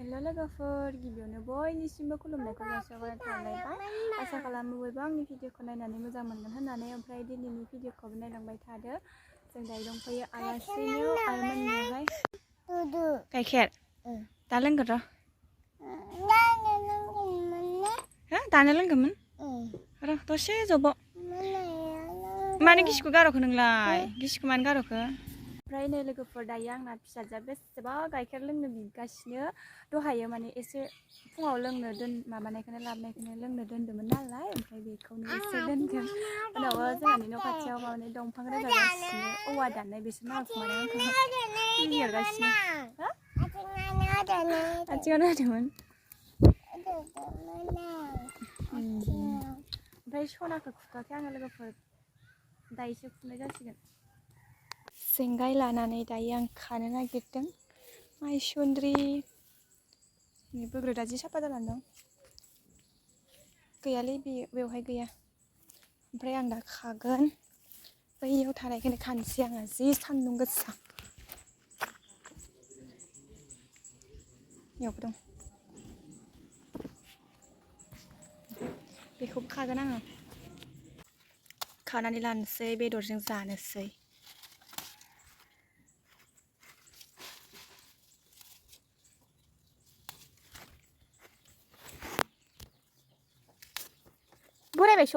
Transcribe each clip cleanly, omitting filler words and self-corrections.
हेल' लोगोफोर गिबियावनो बयनिसिमबो खुलुमनायखौ जासिहरनाय थाबाय आसा खालामो बयबो आंनि भिडिअखौ नायनानै मोजां मोनगोन होननानै ओमफ्राय दिनैनि भिडिअखौबो नायलांबाय थादो जों दायो दंफैयो आलासिनियाव आइमोननियावहाय गाइखेर दा लोंगोन र' दानो लोंगोमोन र' दसे जब' मानो गिसिखौ गार'खो नोंलाय गिसिखौ मानो गार'खो ओमफ्राय नै लोगोफोर दायो आंना फिसाजोआ बेसेबा गाइखेर लोंनो बिगासिनो दहायो माने एसे फुङाव लोंनो माबानायखौनो लाबोनायखौनो लोंनो दोन्दोंमोन नालाय ओमफ्राय बेखौनो एसे दोनगोन उनावबो जोंहानि न' खाथियाव माने दंफां रोगागासिनो औवा दाननाय बिसोर मावखुमानो आंखौ लिंहरगासिनो आथिङावनो होदोंमोन ओमफ्राय सनाखौ खुखाखै आङो लोगोफोर दायोसो खुनाय जासिगोन जेंगाय लानानै दायो आं खानो नागिरदों माइसुन्द्रि बोग्रोदा जि साफा जानानै दं गैयालै बेवहाय गैया ओमफ्राय आं दा खागोन बैयाव थानायखौनो खानोसै आङो जि सान्दुं गोसा बेयावबो दं बेखौबो खागोन आङो खानानै लानोसै बेदरजों जानोसै बोरायबाय स'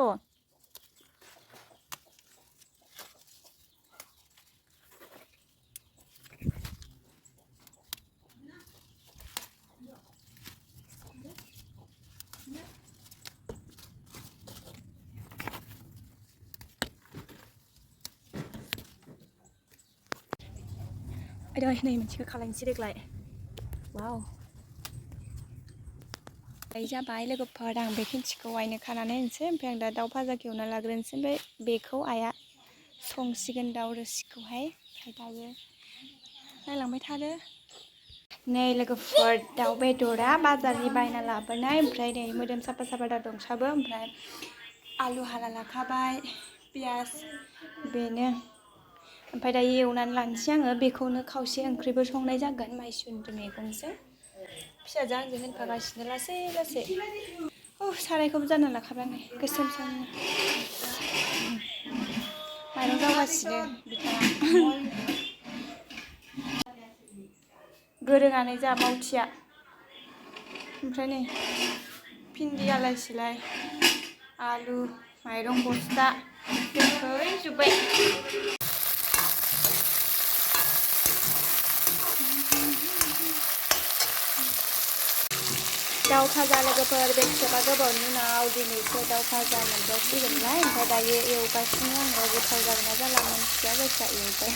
आयदै नै मोनसेखौ खालायनोसै देग्लाय वाव दायो जाबाय लोगोफोर आं बे खिन्थिखौ आइनो खानानै होनोसै ओमफ्राय आं दा दाउ भाजाखौ एवना लाग्रोनोसै ओमफ्राय बेखौ आइया संसिगोन दाउ रोसिखौहाय ओमफ्राय दायो नायलांबाय थादो नै लोगोफोर दाउ बेदरा बाजारनि बायना लाबोनाय ओमफ्राय नै मोदोम साफा साफा दा दंसाबो ओमफ्राय आलु हाना लाखाबाय पियास बेनो ओमफ्राय दायो एवनानै लानोसै आङो बेखौनो खावसे ओंख्रिबो संनाय जागोन माइसुन्द्रि मैगंजों फिसाजोआ आंजों होनफागासिनो लासै लासै सारायखौबो जानना लाखाबाय आङो गोसोम सोमनो माइरं जावगासिनो बिथाङा गोरोङानो जा मावथिया ओमफ्राय नै भिन्दि आलाय सिलाय आलु माइरं बस्था दोनफैजोब्बाय दाउ भाजा लोगोफोर बेसेबा गोबावनि उनाव दिनैसो दाउ भाजा मोनजासिगोनलाय ओमफ्राय दायो एवगासिनो आङो गोथाव जागोन ना जाला मोनथिया जायखिया एवबाय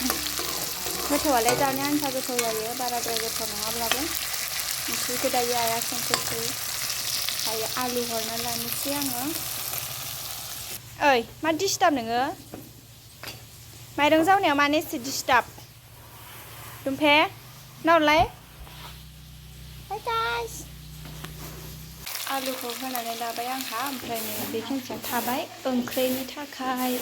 गोथावआलाय जानो आन्था गोथाव जायो बाराद्राय गोथाव नङाब्लाबो ओंख्रिखौ दायो आइया संख्रिसै दायो आलु हरना लानोसै आङो ओइ मा डिस्टार्ब नोङो माइरं जावनायाव मानो एसे डिस्टार्ब दुमफे नाहरलाय हाय गाइस आलुखौ होनानै लाबाय आंहा ओमफ्राय नै बेखिनिया थाबाय ओंख्रिनि थाखाय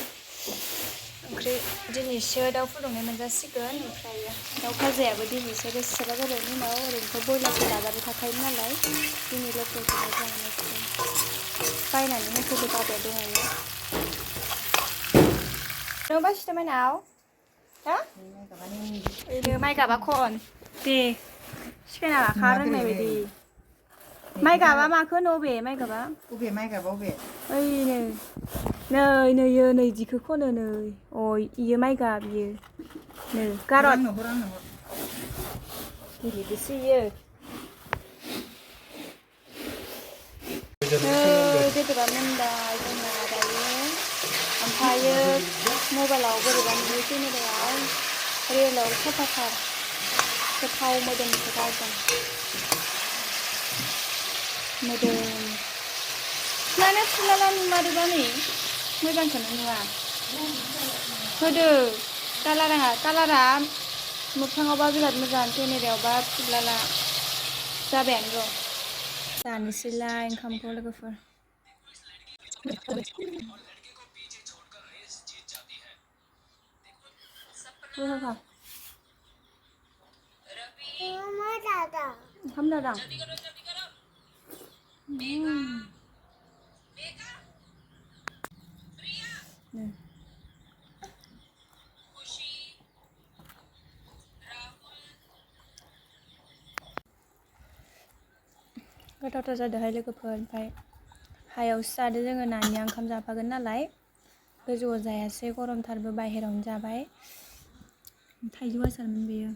ओंख्रि दिनैसो दाउ फुदुंनाय मोनजासिगोन ओमफ्राय दाउ भाजायाबो दिनैसो बेसेबा गोबावनि उनाव ओरैनोथ' ब्रयलारखौ जाजाबाय थाखायो नालाय दिनै लकेलखौनो जानोसै बायनानै होफैदो बाबाया दहायो नों बासिदो माइनाव हा ओरैनो माइ गाबा खन दे सिखायना लाखा रोंनाय बायदि माइ गाबा माखौ नबे माइ गाबा बबे माइ गाबा बबे ओइनो नै नैयो नै दिखौ खनो नै अ इयो माइ गाब इयो नै गारद गेलेदोसो इयो बेदरा मोनबाय जोंना दायो ओमफ्रायो मबाइलाव बोरैबा नुयो केमेरायाव रियेलाव साफाथार गोथाव मोदोमसो गारदों मोदोम मानो फुलाला नुमारोबा नै मोजांखौनो नुवा होदो कालारा मोखाङावबा बिराद मोजां केमेरायावबा फुलाला जाबायानो र' जानोसैलाय ओंखामखौ लोगोफोर ओंखाम जादां गोथावथार जादोंहाय लोगोफोर ओमफ्राय हायावसो जादों जोङो नानिया ओंखाम जाफागोन नालाय गोजौआव जायासै गरमथारबो बाहेरायावनो जाबाय थाइजौ आसारमोन बेयो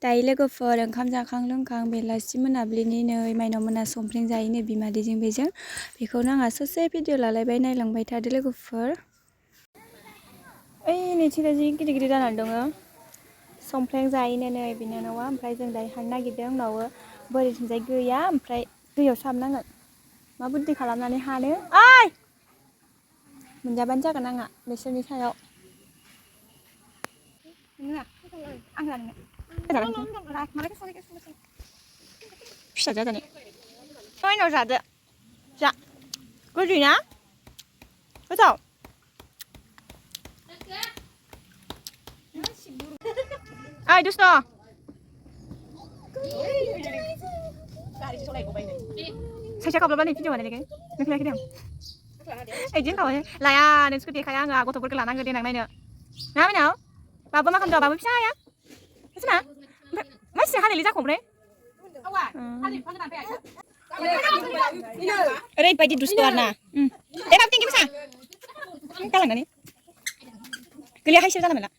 दायो लोगोफोर ओंखाम जाखां लोंखां बेलासि मोनाबिलिनि नै माइनाव मोना समफ्रें जायोनो बिमादैजों बेजों बेखौनो आंहा ससे भिडिअ लालायबाय नायलांबाय थादो लोगोफोर ओइ नैथिंजाय जि गिदिर गिदिर जानानै दङ समफ्रें जायोनो नै बिनानावा ओमफ्राय जों दायो हाननो नागिरदों उनावबो बोरैथिंजाय गैया ओमफ्राय दैयाव सारनांगोन मा बुद्धि खालामनानै हानो ओइ मोनजाबानो जागोन आंहा बिसोरनि सायाव फिसा जाजानो माइनाव जादो जा गोदै ना गोथाव ओइ दुस्ट' साइसा खाब्लाबा नै भिडिअ बानायनायखाय नोंखौलायाखै दं बिदि होनखाबाय लाया नोंसोरखौ देखाया आङो गथ'फोरखौ लानांगौ देनां नायनो ना माइनाव बाबु मा खालामदों बाबु फिसाया ना ओमफ्राय मानसि हानायलै जाखो ओमफ्राय ओरैबायदि दुस्ट' आरो ना दे बाबु टेंकि मोसा गालांनानै गोलैया हायसो जाना मोनला